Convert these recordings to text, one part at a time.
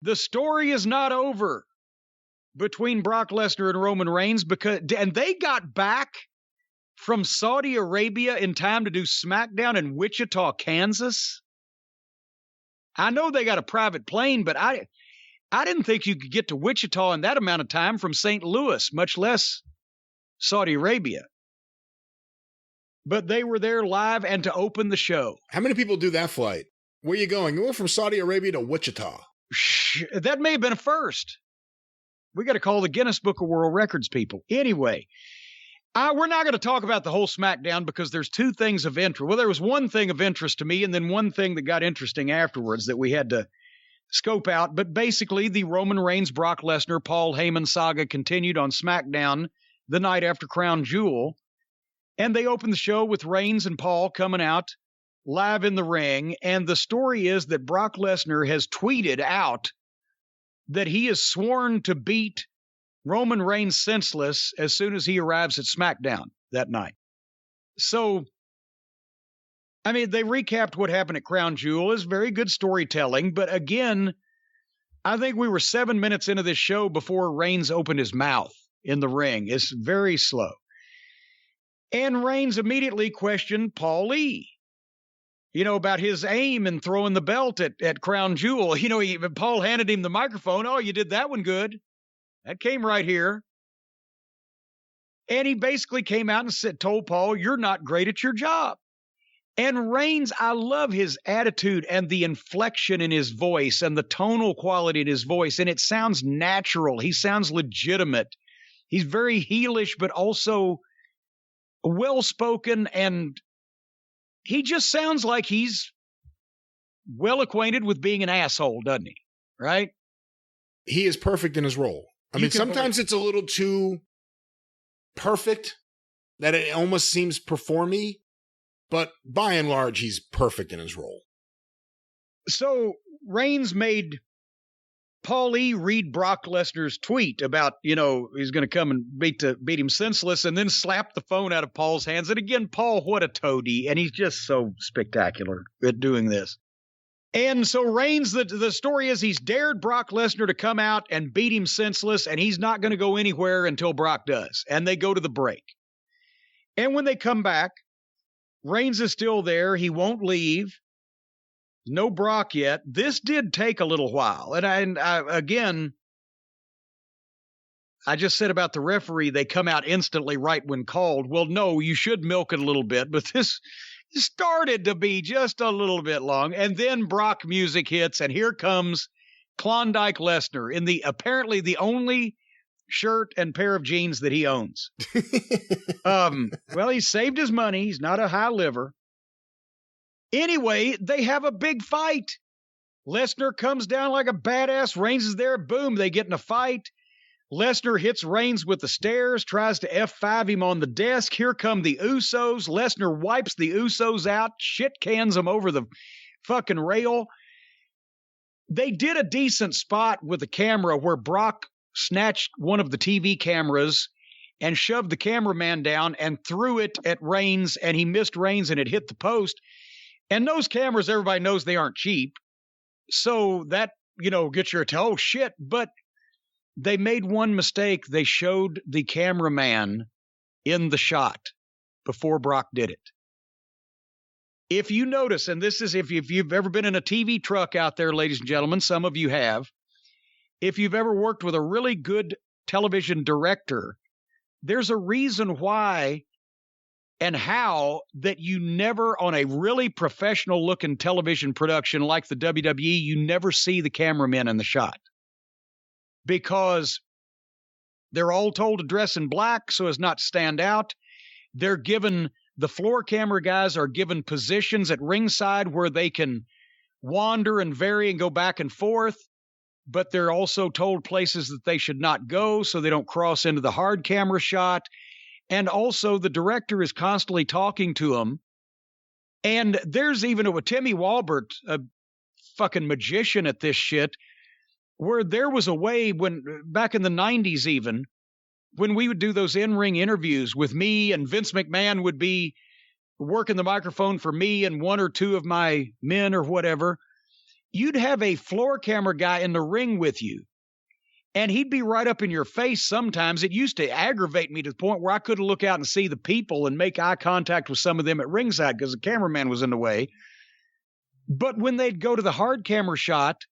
the story is not over between Brock Lesnar and Roman Reigns and they got back from Saudi Arabia in time to do SmackDown in Wichita, Kansas. I know they got a private plane, but I didn't think you could get to Wichita in that amount of time from St. Louis, much less Saudi Arabia. But they were there live and to open the show. How many people do that flight? Where are you going? You went from Saudi Arabia to Wichita. That may have been a first. We got to call the Guinness Book of World Records people. Anyway, we're not going to talk about the whole SmackDown because there's two things of interest. Well, there was one thing of interest to me and then one thing that got interesting afterwards that we had to scope out. But basically, the Roman Reigns, Brock Lesnar, Paul Heyman saga continued on SmackDown the night after Crown Jewel. And they opened the show with Reigns and Paul coming out live in the ring. And the story is that Brock Lesnar has tweeted out that he is sworn to beat Roman Reigns senseless as soon as he arrives at SmackDown that night. So, I mean, they recapped what happened at Crown Jewel. It's very good storytelling. But again, I think we were 7 minutes into this show before Reigns opened his mouth in the ring. It's very slow. And Reigns immediately questioned Paul Lee, about his aim in throwing the belt at Crown Jewel. Paul handed him the microphone. Oh, you did that one good. That came right here. And he basically came out and told Paul, you're not great at your job. And Reigns, I love his attitude and the inflection in his voice and the tonal quality in his voice. And it sounds natural. He sounds legitimate. He's very heelish, but also well-spoken. And he just sounds like he's well acquainted with being an asshole, doesn't he? Right? He is perfect in his role. I mean, sometimes it's a little too perfect that it almost seems performy, but by and large, he's perfect in his role. So Reigns made Paul E. read Brock Lesnar's tweet about, he's going to come and beat him senseless and then slap the phone out of Paul's hands. And again, Paul, what a toady. And he's just so spectacular at doing this. And so Reigns, the story is he's dared Brock Lesnar to come out and beat him senseless, and he's not going to go anywhere until Brock does. And they go to the break. And when they come back, Reigns is still there. He won't leave. No Brock yet. This did take a little while. And I just said about the referee, they come out instantly right when called. Well, no, you should milk it a little bit, but this started to be just a little bit long. And then Brock music hits, and here comes Klondike Lesnar in apparently the only shirt and pair of jeans that he owns. Well, he saved his money. He's not a high liver. Anyway, they have a big fight. Lesnar comes down like a badass. Reigns is there. Boom, they get in a fight. Lesnar hits Reigns with the stairs, tries to F5 him on the desk. Here come the Usos. Lesnar wipes the Usos out, shit cans them over the fucking rail. They did a decent spot with the camera where Brock snatched one of the TV cameras and shoved the cameraman down and threw it at Reigns, and he missed Reigns and it hit the post. And those cameras, everybody knows they aren't cheap. So that, gets your attention. Oh, shit. But they made one mistake. They showed the cameraman in the shot before Brock did it. If you notice, and this is if you've ever been in a TV truck out there, ladies and gentlemen, some of you have, if you've ever worked with a really good television director, there's a reason why and how that you never, on a really professional-looking television production like the WWE, you never see the cameramen in the shot. Because they're all told to dress in black so as not to stand out. They're given, the floor camera guys are given positions at ringside where they can wander and vary and go back and forth, but they're also told places that they should not go so they don't cross into the hard camera shot. And also the director is constantly talking to them. And there's even a Timmy Walbert, a fucking magician at this shit, where there was a way when back in the 90s even, when we would do those in-ring interviews with me and Vince McMahon would be working the microphone for me and one or two of my men or whatever, you'd have a floor camera guy in the ring with you, and he'd be right up in your face sometimes. It used to aggravate me to the point where I couldn't look out and see the people and make eye contact with some of them at ringside because the cameraman was in the way. But when they'd go to the hard camera shot,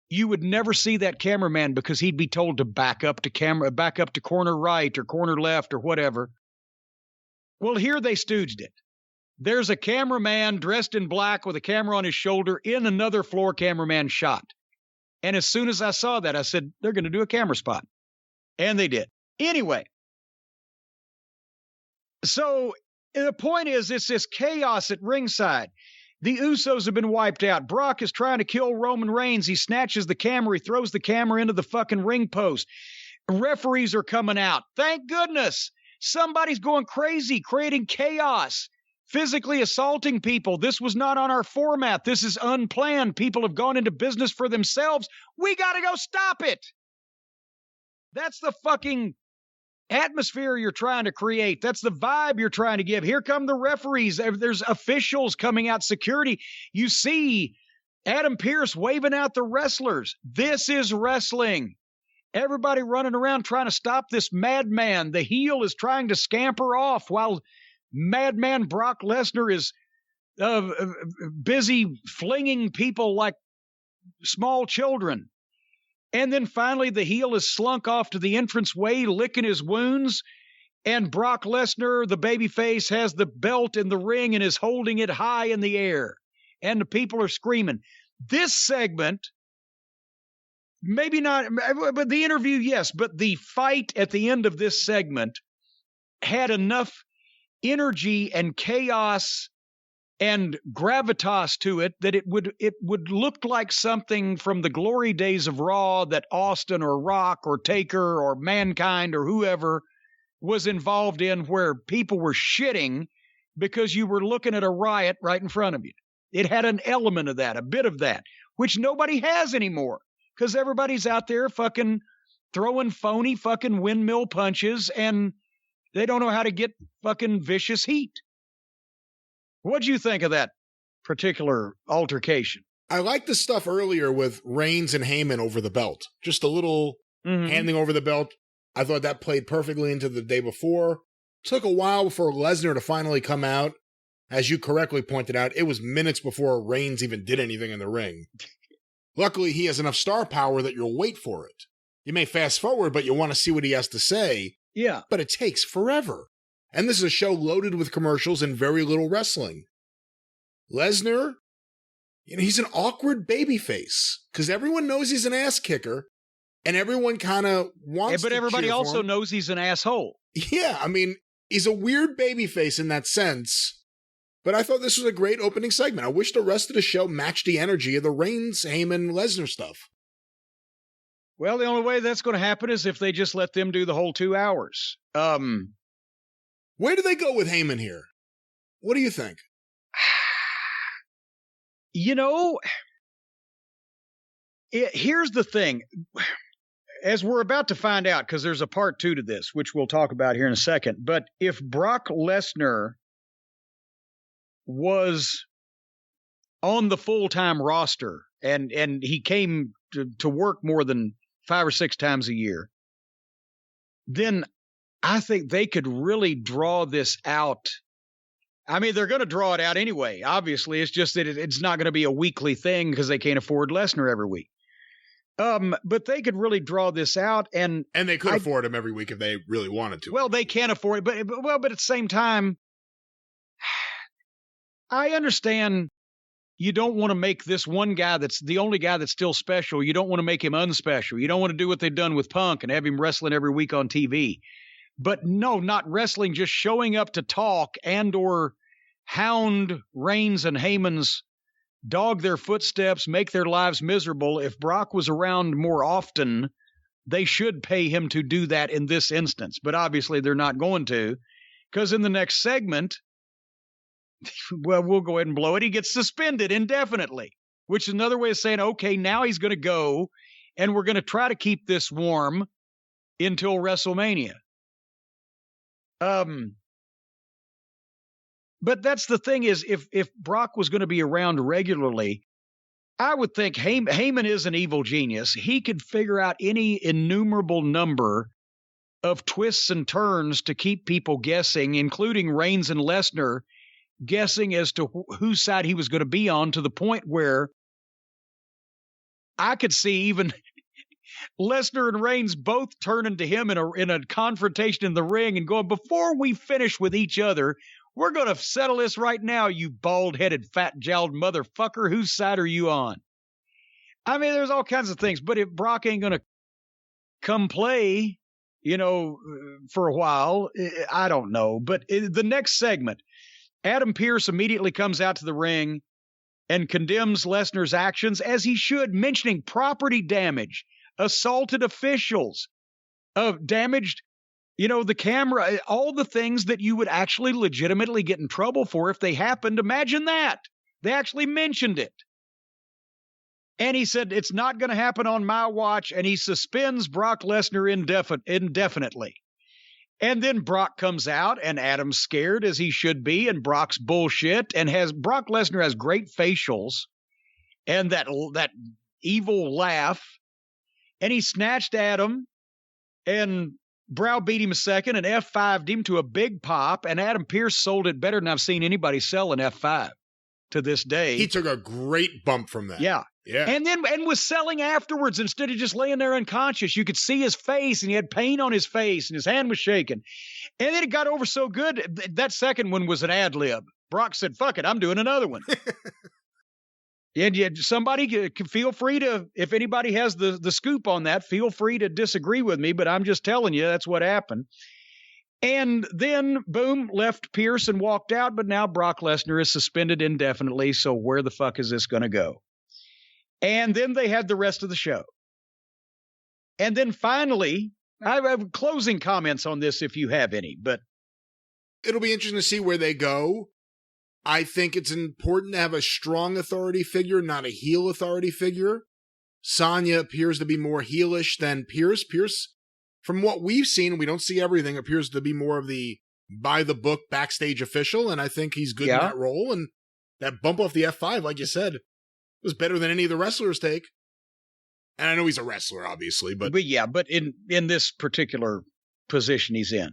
you would never see that cameraman because he'd be told to back up to corner right or corner left or whatever. Well, here they stooged it. There's a cameraman dressed in black with a camera on his shoulder in another floor cameraman shot. And as soon as I saw that, I said, they're going to do a camera spot. And they did. Anyway. So the point is, it's this chaos at ringside. The Usos have been wiped out. Brock is trying to kill Roman Reigns. He snatches the camera. He throws the camera into the fucking ring post. Referees are coming out. Thank goodness. Somebody's going crazy, creating chaos, physically assaulting people. This was not on our format. This is unplanned. People have gone into business for themselves. We got to go stop it. That's the fucking atmosphere you're trying to create. That's the vibe you're trying to give. Here come the referees. There's officials coming out, security. You see Adam Pearce waving out the wrestlers. This is wrestling. Everybody running around trying to stop this madman. The heel is trying to scamper off while madman Brock Lesnar is busy flinging people like small children. And then finally, the heel is slunk off to the entranceway, licking his wounds. And Brock Lesnar, the babyface, has the belt in the ring and is holding it high in the air. And the people are screaming. This segment, maybe not, but the interview, yes. But the fight at the end of this segment had enough energy and chaos and gravitas to it that it would look like something from the glory days of Raw that Austin or Rock or Taker or Mankind or whoever was involved in, where people were shitting because you were looking at a riot right in front of you. It had an element of that, a bit of that, which nobody has anymore because everybody's out there fucking throwing phony fucking windmill punches and they don't know how to get fucking vicious heat. What'd you think of that particular altercation? I liked the stuff earlier with Reigns and Heyman over the belt. Just a little handing over the belt. I thought that played perfectly into the day before. Took a while for Lesnar to finally come out. As you correctly pointed out, it was minutes before Reigns even did anything in the ring. Luckily, he has enough star power that you'll wait for it. You may fast forward, but you want to see what he has to say. Yeah. But it takes forever. And this is a show loaded with commercials and very little wrestling. Lesnar, he's an awkward babyface because everyone knows he's an ass kicker and everyone kind of wants to but everybody cheer for also him. knows he's an asshole. Yeah, I mean, he's a weird babyface in that sense. But I thought this was a great opening segment. I wish the rest of the show matched the energy of the Reigns, Heyman, Lesnar stuff. Well, the only way that's going to happen is if they just let them do the whole 2 hours. Where do they go with Heyman here? What do you think? Here's the thing. As we're about to find out, because there's a part 2 to this, which we'll talk about here in a second. But if Brock Lesnar was on the full-time roster and he came to work more than 5 or 6 times a year, then I think they could really draw this out. I mean, they're going to draw it out anyway. Obviously, it's just that it's not going to be a weekly thing because they can't afford Lesnar every week. But they could really draw this out, and they could afford him every week if they really wanted to. Well, they can't afford it, but at the same time, I understand you don't want to make this one guy that's the only guy that's still special. You don't want to make him unspecial. You don't want to do what they've done with Punk and have him wrestling every week on TV. But no, not wrestling, just showing up to talk and or hound Reigns and Heyman's, dog their footsteps, make their lives miserable. If Brock was around more often, they should pay him to do that in this instance. But obviously they're not going to, because in the next segment, well, we'll go ahead and blow it. He gets suspended indefinitely, which is another way of saying, okay, now he's going to go and we're going to try to keep this warm until WrestleMania. But that's the thing is, if Brock was going to be around regularly, I would think Heyman is an evil genius. He could figure out any innumerable number of twists and turns to keep people guessing, including Reigns and Lesnar guessing as to whose side he was going to be on, to the point where I could see even Lesnar and Reigns both turning to him in a confrontation in the ring and going, before we finish with each other, we're going to settle this right now, you bald-headed, fat-jowled motherfucker. Whose side are you on? I mean, there's all kinds of things, but if Brock ain't going to come play, for a while, I don't know. But the next segment, Adam Pearce immediately comes out to the ring and condemns Lesnar's actions, as he should, mentioning property damage, assaulted officials, damaged, the camera, all the things that you would actually legitimately get in trouble for if they happened. Imagine that. They actually mentioned it. And he said, it's not going to happen on my watch, and he suspends Brock Lesnar indefinitely. And then Brock comes out, and Adam's scared, as he should be, and Brock's bullshit, and Brock Lesnar has great facials and that evil laugh, and he snatched Adam and browbeat him a second and F5'd him to a big pop, and Adam Pearce sold it better than I've seen anybody sell an F5 to this day. He took a great bump from that. Yeah. Yeah. And was selling afterwards instead of just laying there unconscious. You could see his face, and he had pain on his face, and his hand was shaking. And then it got over so good. That second one was an ad lib. Brock said, fuck it, I'm doing another one. And somebody can feel free to, if anybody has the scoop on that, feel free to disagree with me, but I'm just telling you that's what happened. And then, boom, left Pearce and walked out, but now Brock Lesnar is suspended indefinitely, so where the fuck is this going to go? And then they had the rest of the show. And then finally, I have closing comments on this if you have any, but it'll be interesting to see where they go. I think it's important to have a strong authority figure, not a heel authority figure. Sonya appears to be more heelish than Pearce. Pearce, from what we've seen, we don't see everything, appears to be more of the by-the-book backstage official, and I think he's good in that role. And that bump off the F5, like you said, was better than any of the wrestlers take. And I know he's a wrestler, obviously, but in this particular position he's in.